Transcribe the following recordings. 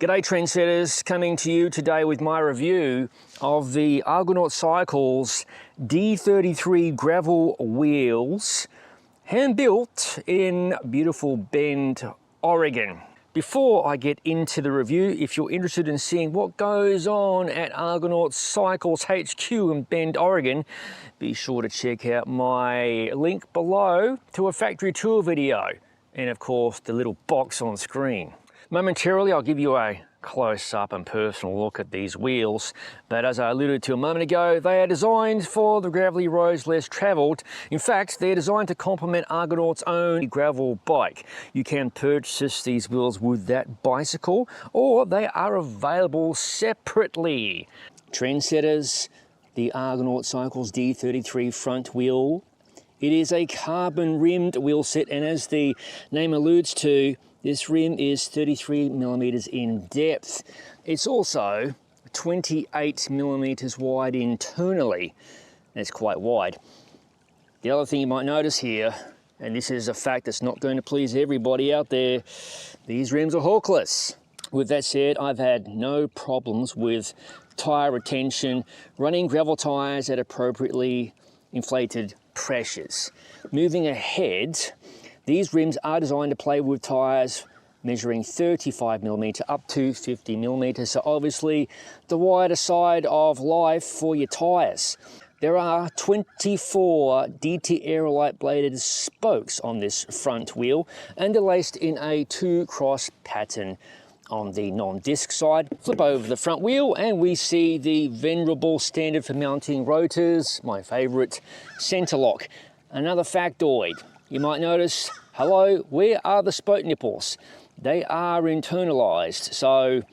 G'day trendsetters, coming to you today with my review of the Argonaut Cycles D33 Gravel Wheels, hand-built in beautiful Bend, Oregon. Before I get into the review, if you're interested in seeing what goes on at Argonaut Cycles HQ in Bend, Oregon, be sure to check out my link below to a factory tour video and of course the little box on screen. Momentarily I'll give you a close-up and personal look at these wheels, but as I alluded to a moment ago, they are designed for the gravelly roads less travelled. In fact, they're designed to complement Argonaut's own gravel bike. You can purchase these wheels with that bicycle, or they are available separately. Trendsetters, the Argonaut Cycles D33 front wheel. It is a carbon-rimmed wheel set, and as the name alludes to, this rim is 33 millimeters in depth. It's also 28 millimeters wide internally. That's quite wide. The other thing you might notice here, and this is a fact that's not going to please everybody out there, these rims are hookless. With that said, I've had no problems with tire retention, running gravel tires at appropriately inflated pressures. Moving ahead, these rims are designed to play with tyres measuring 35 millimeter up to 50 millimeters, so obviously the wider side of life for your tyres. There are 24 DT Aerolite bladed spokes on this front wheel, and they're laced in a 2-cross pattern on the non-disc side. Flip over the front wheel and we see the venerable standard for mounting rotors, my favourite, centre lock. Another factoid, you might notice, hello, where are the spoke nipples? They are internalised, so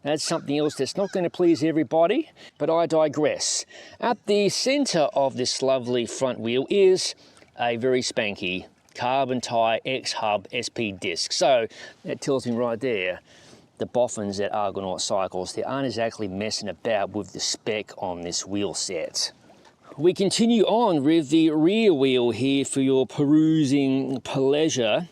that's something else that's not going to please everybody, but I digress. At the centre of this lovely front wheel is a very spanky carbon Tyre X-Hub SP disc. So that tells me right there, the boffins at Argonaut Cycles, they aren't exactly messing about with the spec on this wheel set. We continue on with the rear wheel here for your perusing pleasure.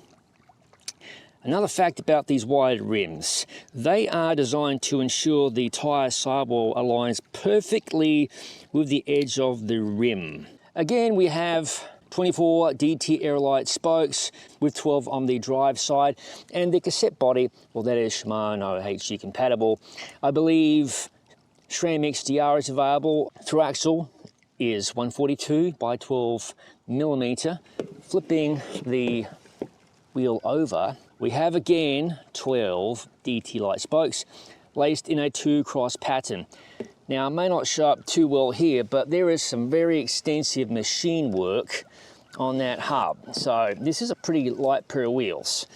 Another fact about these wide rims, they are designed to ensure the tyre sidewall aligns perfectly with the edge of the rim. Again, we have 24 DT Aerolite spokes with 12 on the drive side, and the cassette body, well, that is Shimano HG compatible. I believe SRAM XDR is available. Through axle is 142 by 12 millimeter. Flipping the wheel over, we have again 12 DT light spokes laced in a 2-cross pattern. Now, it may not show up too well here, but there is some very extensive machine work on that hub. So this is a pretty light pair of wheels.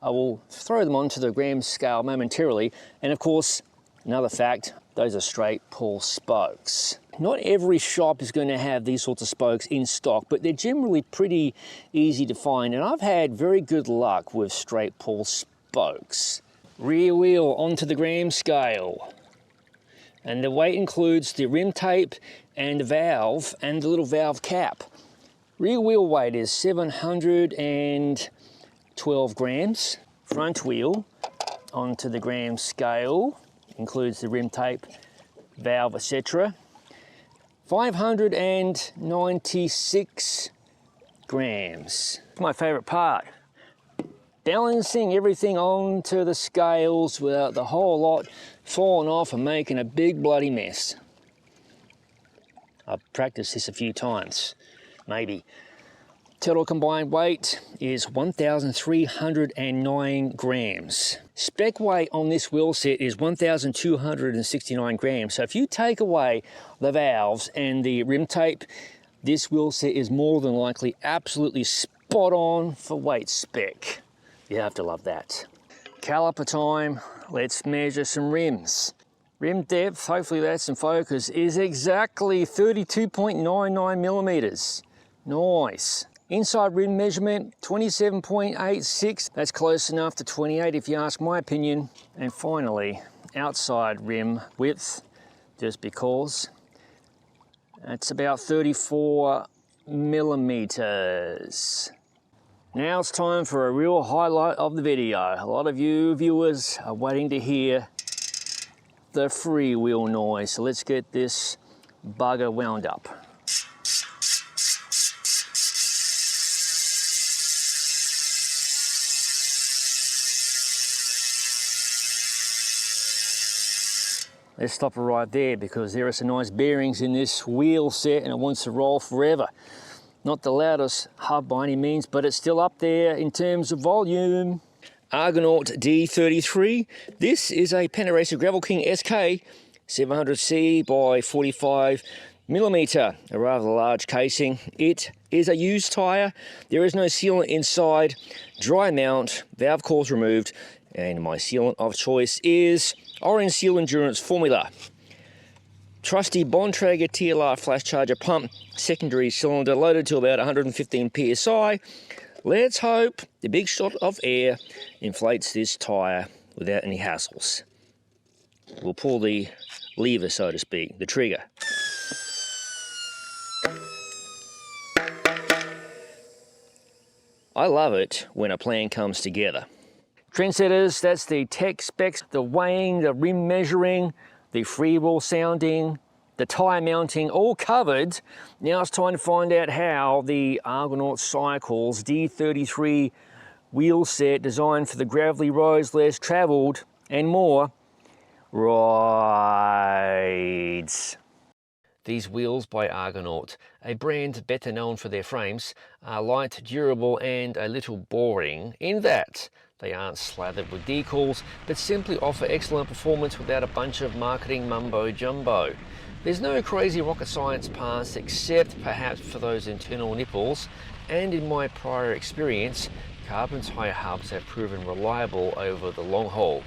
I will throw them onto the gram scale momentarily. And of course, another fact, those are straight pull spokes. Not every shop is going to have these sorts of spokes in stock, but they're generally pretty easy to find. And I've had very good luck with straight pull spokes. Rear wheel onto the gram scale. And the weight includes the rim tape and the valve and the little valve cap. Rear wheel weight is 712 grams. Front wheel onto the gram scale, includes the rim tape, valve, etc. 596 grams. My favourite part, balancing everything onto the scales without the whole lot falling off and making a big bloody mess. I've practiced this a few times, maybe. Total combined weight is 1,309 grams. Spec weight on this wheel set is 1,269 grams. So if you take away the valves and the rim tape, this wheel set is more than likely absolutely spot on for weight spec. You have to love that. Caliper time, let's measure some rims. Rim depth, hopefully that's in focus, is exactly 32.99 millimeters. Nice. Inside rim measurement, 27.86. That's close enough to 28 if you ask my opinion. And finally, outside rim width, just because, that's about 34 millimeters. Now it's time for a real highlight of the video. A lot of you viewers are waiting to hear the freewheel noise. So let's get this bugger wound up. Let's stop it right there because there are some nice bearings in this wheel set and it wants to roll forever. Not the loudest hub by any means, but it's still up there in terms of volume. Argonaut D33. This is a Panaracer Gravel King SK 700C by 45mm, a rather large casing. It is a used tyre. There is no sealant inside. Dry mount, valve coils removed, and my sealant of choice is Orange Seal Endurance Formula. Trusty Bontrager TLR flash charger pump, secondary cylinder loaded to about 115 psi. Let's hope the big shot of air inflates this tyre without any hassles. We'll pull the lever, so to speak, the trigger. I love it when a plan comes together. Trendsetters, that's the tech specs, the weighing, the rim measuring, the freewheel sounding, the tyre mounting, all covered. Now it's time to find out how the Argonaut Cycles D33 wheel set, designed for the gravelly roads less travelled and more, rides. These wheels by Argonaut, a brand better known for their frames, are light, durable and a little boring in that they aren't slathered with decals, but simply offer excellent performance without a bunch of marketing mumbo jumbo. There's no crazy rocket science past except perhaps for those internal nipples, and in my prior experience, carbon tyre hubs have proven reliable over the long haul.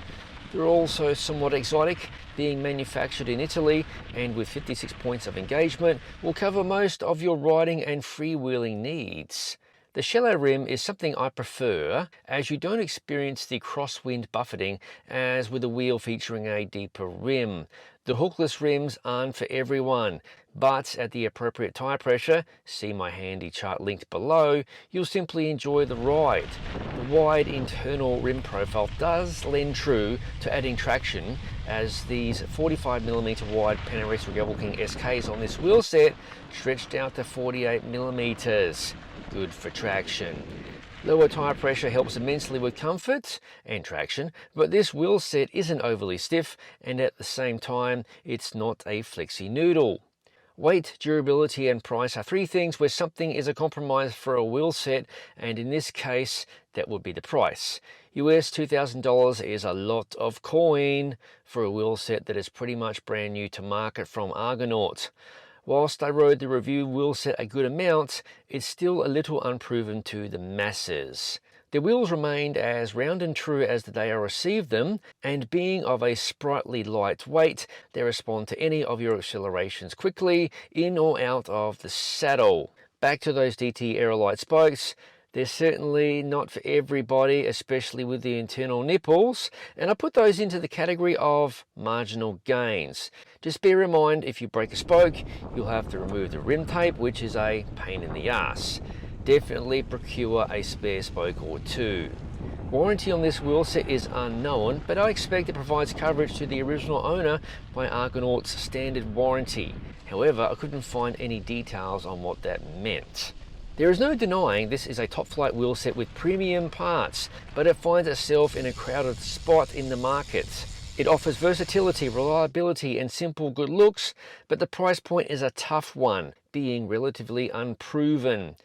They're also somewhat exotic, being manufactured in Italy, and with 56 points of engagement, will cover most of your riding and freewheeling needs. The shallow rim is something I prefer, as you don't experience the crosswind buffeting as with a wheel featuring a deeper rim. The hookless rims aren't for everyone, but at the appropriate tyre pressure, see my handy chart linked below, you'll simply enjoy the ride. The wide internal rim profile does lend true to adding traction, as these 45mm wide Panaracer Gravel King SKs on this wheel set stretched out to 48mm. Good for traction. Lower tyre pressure helps immensely with comfort and traction, but this wheel set isn't overly stiff, and at the same time, it's not a flexy noodle. Weight, durability and price are three things where something is a compromise for a wheel set, and in this case, that would be the price. US $2,000 is a lot of coin for a wheel set that is pretty much brand new to market from Argonaut. Whilst I rode the review wheel set a good amount, it's still a little unproven to the masses. The wheels remained as round and true as the day I received them, and being of a sprightly light weight, they respond to any of your accelerations quickly, in or out of the saddle. Back to those DT Aerolite spokes. They're certainly not for everybody, especially with the internal nipples, and I put those into the category of marginal gains. Just bear in mind, if you break a spoke, you'll have to remove the rim tape, which is a pain in the ass. Definitely procure a spare spoke or two. Warranty on this wheel set is unknown, but I expect it provides coverage to the original owner by Argonaut's standard warranty. However, I couldn't find any details on what that meant. There is no denying this is a top-flight wheel set with premium parts, but it finds itself in a crowded spot in the market. It offers versatility, reliability and simple good looks, but the price point is a tough one, being relatively unproven.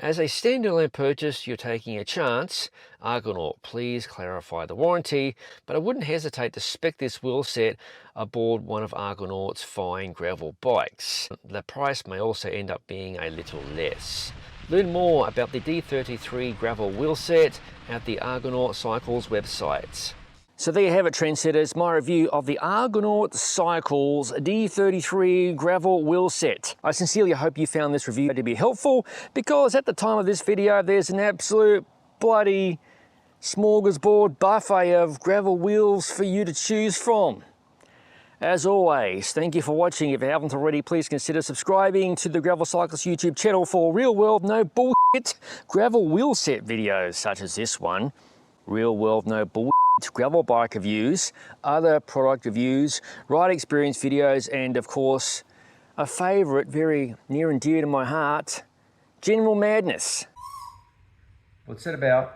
As a standalone purchase, you're taking a chance. Argonaut, please clarify the warranty, but I wouldn't hesitate to spec this wheel set aboard one of Argonaut's fine gravel bikes. The price may also end up being a little less. Learn more about the D33 Gravel Wheel set at the Argonaut Cycles website. So there you have it, trendsetters, my review of the Argonaut Cycles D33 Gravel Wheel set. I sincerely hope you found this review to be helpful, because at the time of this video, there's an absolute bloody smorgasbord buffet of gravel wheels for you to choose from. As always, thank you for watching. If you haven't already, please consider subscribing to the Gravel Cyclist YouTube channel for real world, no bullshit gravel wheel set videos such as this one. Real world, no bullshit gravel bike reviews, other product reviews, ride experience videos, and of course, a favourite, very near and dear to my heart, general madness. What's that about?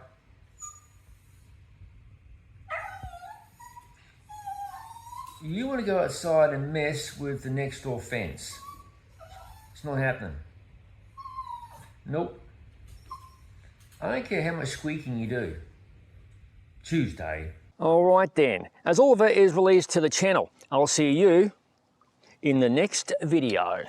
You want to go outside and mess with the next door fence. It's not happening. Nope. I don't care how much squeaking you do. Tuesday. All right then. As all of it is released to the channel, I'll see you in the next video.